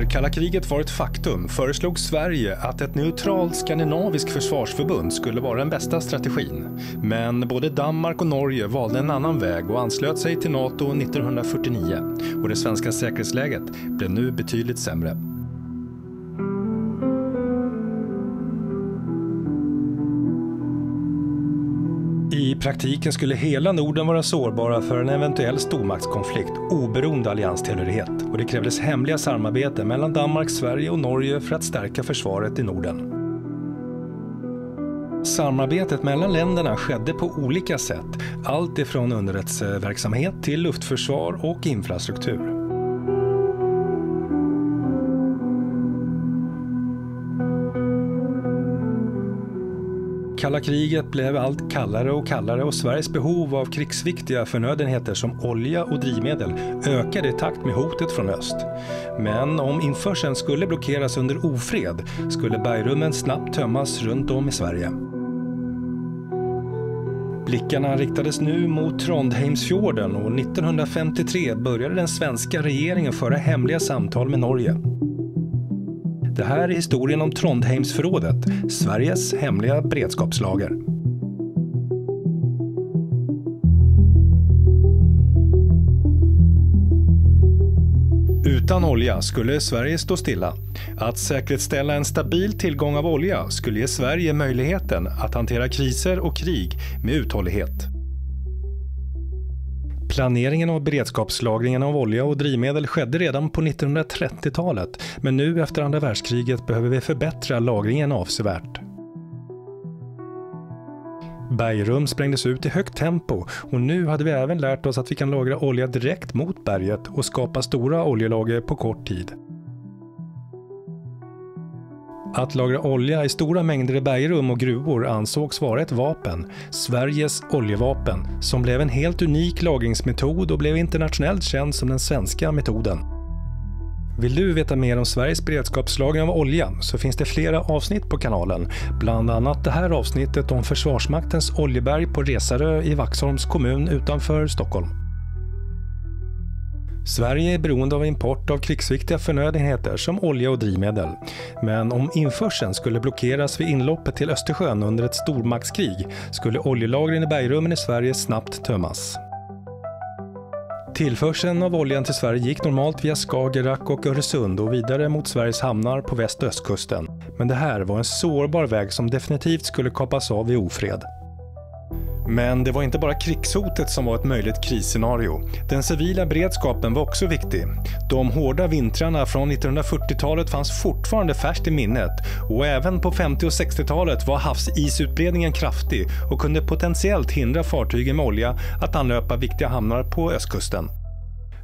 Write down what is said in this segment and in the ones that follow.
När kalla kriget var ett faktum föreslog Sverige att ett neutralt skandinaviskt försvarsförbund skulle vara den bästa strategin. Men både Danmark och Norge valde en annan väg och anslöt sig till NATO 1949. Och det svenska säkerhetsläget blev nu betydligt sämre. I praktiken skulle hela Norden vara sårbara för en eventuell stormaktskonflikt oberoende allianstillhörighet, och det krävdes hemliga samarbete mellan Danmark, Sverige och Norge för att stärka försvaret i Norden. Samarbetet mellan länderna skedde på olika sätt, allt ifrån underrättelseverksamhet till luftförsvar och infrastruktur. Kalla kriget blev allt kallare och Sveriges behov av krigsviktiga förnödenheter som olja och drivmedel ökade i takt med hotet från öst. Men om införseln skulle blockeras under ofred skulle bergrummen snabbt tömmas runt om i Sverige. Blickarna riktades nu mot Trondheimsfjorden och 1953 började den svenska regeringen föra hemliga samtal med Norge. Det här är historien om Trondheimsförrådet, Sveriges hemliga beredskapslager. Utan olja skulle Sverige stå stilla. Att säkerställa en stabil tillgång av olja skulle ge Sverige möjligheten att hantera kriser och krig med uthållighet. Planeringen av beredskapslagringen av olja och drivmedel skedde redan på 1930-talet, men nu efter andra världskriget behöver vi förbättra lagringen avsevärt. Bergrum sprängdes ut i högt tempo och nu hade vi även lärt oss att vi kan lagra olja direkt mot berget och skapa stora oljelager på kort tid. Att lagra olja i stora mängder i bergrum och gruvor ansågs vara ett vapen, Sveriges oljevapen, som blev en helt unik lagringsmetod och blev internationellt känd som den svenska metoden. Vill du veta mer om Sveriges beredskapslagring av olja så finns det flera avsnitt på kanalen, bland annat det här avsnittet om Försvarsmaktens oljeberg på Resarö i Vaxholms kommun utanför Stockholm. Sverige är beroende av import av krigsviktiga förnödenheter som olja och drivmedel. Men om införseln skulle blockeras vid inloppet till Östersjön under ett stormaktskrig skulle oljelagren i bergrummen i Sverige snabbt tömmas. Tillförseln av oljan till Sverige gick normalt via Skagerrak och Öresund och vidare mot Sveriges hamnar på väst- och östkusten. Men det här var en sårbar väg som definitivt skulle kapas av vid ofred. Men det var inte bara krigshotet som var ett möjligt krisscenario. Den civila beredskapen var också viktig. De hårda vintrarna från 1940-talet fanns fortfarande färskt i minnet och även på 50- och 60-talet var havsisutbredningen kraftig och kunde potentiellt hindra fartygen med olja att anlöpa viktiga hamnar på östkusten.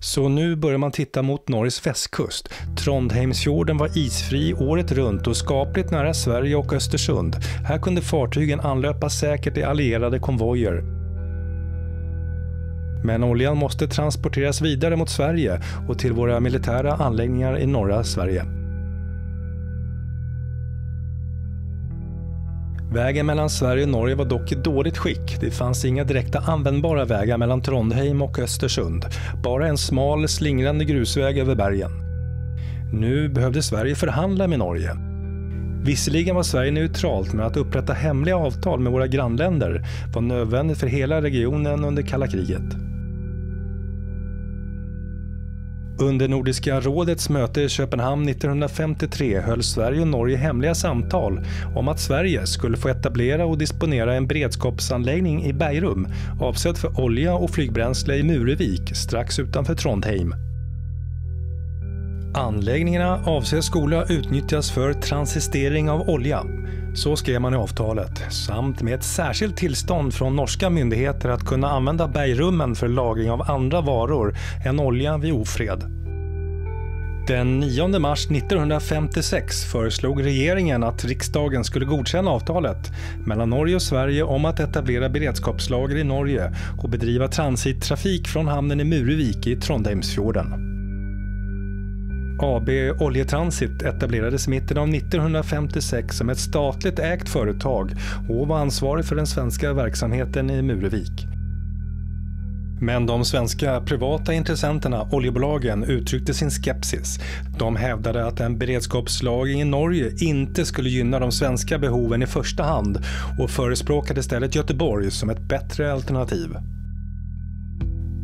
Så nu börjar man titta mot Norges västkust. Trondheimsfjorden var isfri året runt och skapligt nära Sverige och Östersund. Här kunde fartygen anlöpa säkert i allierade konvojer. Men oljan måste transporteras vidare mot Sverige och till våra militära anläggningar i norra Sverige. Vägen mellan Sverige och Norge var dock i dåligt skick. Det fanns inga direkta användbara vägar mellan Trondheim och Östersund. Bara en smal, slingrande grusväg över bergen. Nu behövde Sverige förhandla med Norge. Visserligen var Sverige neutralt, men att upprätta hemliga avtal med våra grannländer var nödvändigt för hela regionen under kalla kriget. Under Nordiska rådets möte i Köpenhamn 1953 höll Sverige och Norge hemliga samtal om att Sverige skulle få etablera och disponera en beredskapsanläggning i bergrum avsedd för olja och flygbränsle i Muruvik strax utanför Trondheim. Anläggningarna avses skola utnyttjas för transistering av olja. Så skrev man i avtalet, samt med ett särskilt tillstånd från norska myndigheter att kunna använda bergrummen för lagring av andra varor än olja vid ofred. Den 9 mars 1956 föreslog regeringen att riksdagen skulle godkänna avtalet mellan Norge och Sverige om att etablera beredskapslager i Norge och bedriva transittrafik från hamnen i Muruvik i Trondheimsfjorden. AB Oljetransit etablerades i mitten av 1956 som ett statligt ägt företag och var ansvarig för den svenska verksamheten i Muruvik. Men de svenska privata intressenterna, oljebolagen, uttryckte sin skepsis. De hävdade att en beredskapslagring i Norge inte skulle gynna de svenska behoven i första hand och förespråkade istället Göteborg som ett bättre alternativ.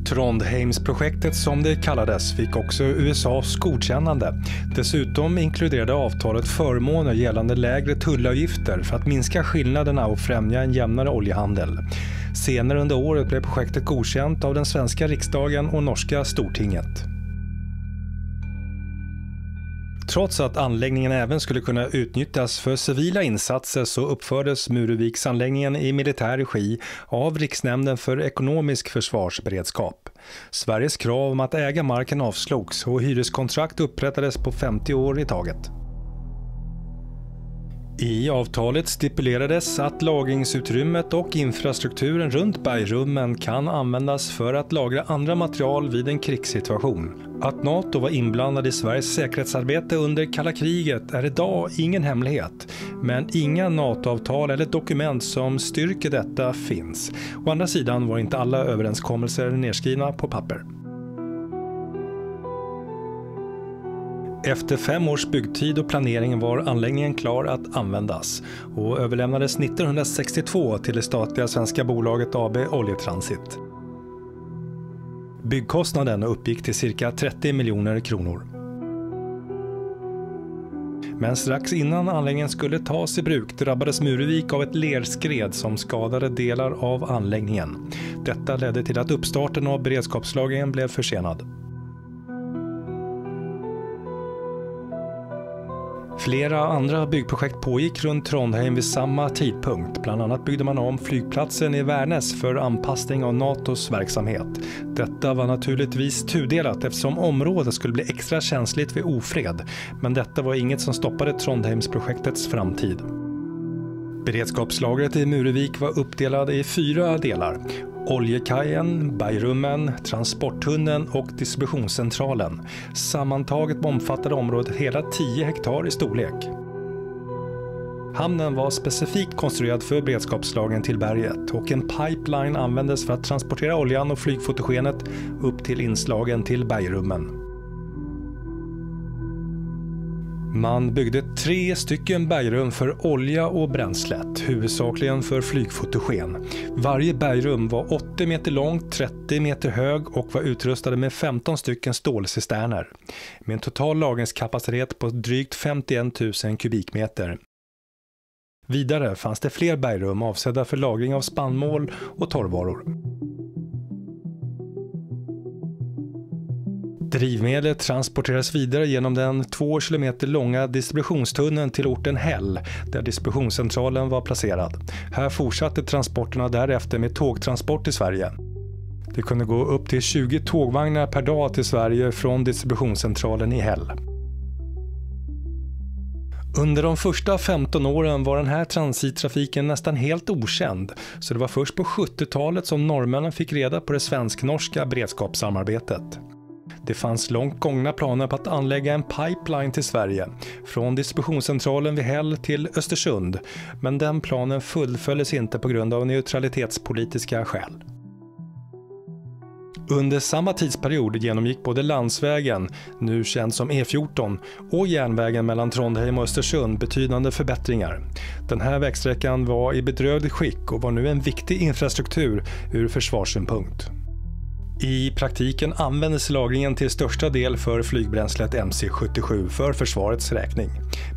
Trondheimsprojektet som det kallades fick också USAs godkännande. Dessutom inkluderade avtalet förmåner gällande lägre tullavgifter för att minska skillnaderna och främja en jämnare oljehandel. Senare under året blev projektet godkänt av den svenska riksdagen och norska stortinget. Trots att anläggningen även skulle kunna utnyttjas för civila insatser så uppfördes Muruviksanläggningen i militär regi av Riksnämnden för ekonomisk försvarsberedskap. Sveriges krav om att äga marken avslogs och hyreskontrakt upprättades på 50 år i taget. I avtalet stipulerades att lagringsutrymmet och infrastrukturen runt bergrummen kan användas för att lagra andra material vid en krigssituation. Att NATO var inblandad i Sveriges säkerhetsarbete under kalla kriget är idag ingen hemlighet, men inga NATO-avtal eller dokument som styrker detta finns. Å andra sidan var inte alla överenskommelser nedskrivna på papper. Efter 5 års byggtid och planering var anläggningen klar att användas och överlämnades 1962 till det statliga svenska bolaget AB Oljetransit. Byggkostnaden uppgick till cirka 30 miljoner kronor. Men strax innan anläggningen skulle tas i bruk drabbades Muruvik av ett lerskred som skadade delar av anläggningen. Detta ledde till att uppstarten av beredskapslagringen blev försenad. Flera andra byggprojekt pågick runt Trondheim vid samma tidpunkt. Bland annat byggde man om flygplatsen i Värnäs för anpassning av NATOs verksamhet. Detta var naturligtvis tudelat eftersom området skulle bli extra känsligt vid ofred. Men detta var inget som stoppade Trondheimsprojektets framtid. Beredskapslagret i Muruvik var uppdelad i 4 delar. Oljekajen, bergrummen, transporttunneln och distributionscentralen. Sammantaget omfattade området hela 10 hektar i storlek. Hamnen var specifikt konstruerad för beredskapslagringen till berget och en pipeline användes för att transportera oljan och flygfotogenet upp till inslagen till bergrummen. Man byggde 3 stycken bergrum för olja och bränslet, huvudsakligen för flygfotogen. Varje bergrum var 80 meter långt, 30 meter hög och var utrustade med 15 stycken stålcisterner. Med en total lagringskapacitet på drygt 51 000 kubikmeter. Vidare fanns det fler bergrum avsedda för lagring av spannmål och torrvaror. Drivmedlet transporteras vidare genom den 2 kilometer långa distributionstunneln till orten Häll, där distributionscentralen var placerad. Här fortsatte transporterna därefter med tågtransport till Sverige. Det kunde gå upp till 20 tågvagnar per dag till Sverige från distributionscentralen i Häll. Under de första 15 åren var den här transittrafiken nästan helt okänd, så det var först på 70-talet som norrmännen fick reda på det svensk-norska beredskapssamarbetet. Det fanns långt gångna planer på att anlägga en pipeline till Sverige, från distributionscentralen vid Häll till Östersund, men den planen fullföljdes inte på grund av neutralitetspolitiska skäl. Under samma tidsperiod genomgick både landsvägen, nu känd som E14, och järnvägen mellan Trondheim och Östersund betydande förbättringar. Den här vägsträckan var i bedrövligt skick och var nu en viktig infrastruktur ur försvarssynpunkt. I praktiken användes lagringen till största del för flygbränslet MC-77 för försvarets räkning.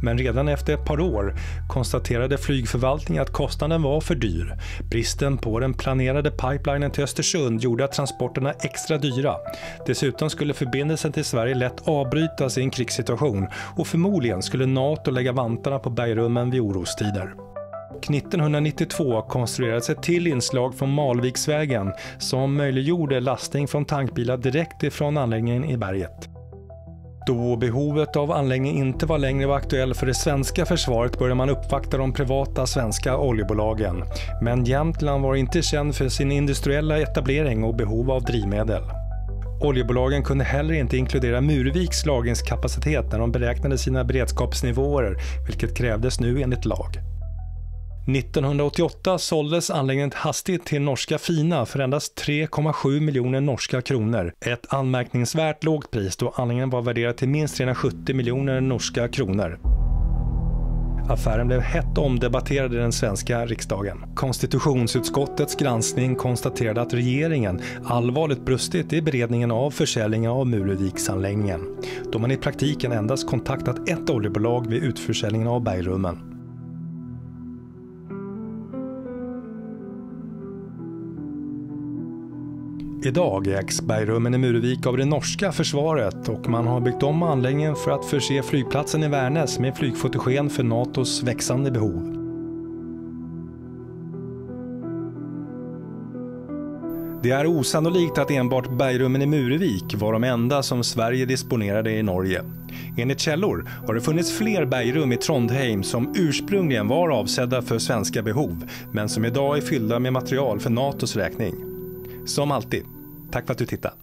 Men redan efter ett par år konstaterade flygförvaltningen att kostnaden var för dyr. Bristen på den planerade pipelinen till Östersund gjorde att transporterna extra dyra. Dessutom skulle förbindelsen till Sverige lätt avbrytas i en krigssituation och förmodligen skulle NATO lägga vantarna på bergrummen vid orostider. 1992 konstruerades ett till inslag från Malviksvägen som möjliggjorde lastning från tankbilar direkt ifrån anläggningen i berget. Då behovet av anläggningen inte var längre aktuell för det svenska försvaret började man uppvakta de privata svenska oljebolagen. Men Jämtland var inte känd för sin industriella etablering och behov av drivmedel. Oljebolagen kunde heller inte inkludera Muruviks lagringskapacitet när de beräknade sina beredskapsnivåer, vilket krävdes nu enligt lag. 1988 såldes anläggningen hastigt till norska Fina för endast 3,7 miljoner norska kronor. Ett anmärkningsvärt lågt pris då anläggningen var värderad till minst 370 miljoner norska kronor. Affären blev hett omdebatterad i den svenska riksdagen. Konstitutionsutskottets granskning konstaterade att regeringen allvarligt brustit i beredningen av försäljningen av Muruviksanläggningen, då man i praktiken endast kontaktat ett oljebolag vid utförsäljningen av bergrummen. Idag ägs bergrummen i Muruvik av det norska försvaret och man har byggt om anläggningen för att förse flygplatsen i Värnäs med flygfotogen för NATOs växande behov. Det är osannolikt att enbart bergrummen i Muruvik var de enda som Sverige disponerade i Norge. Enligt källor har det funnits fler bergrum i Trondheim som ursprungligen var avsedda för svenska behov, men som idag är fyllda med material för NATOs räkning. Som alltid, tack för att du tittade.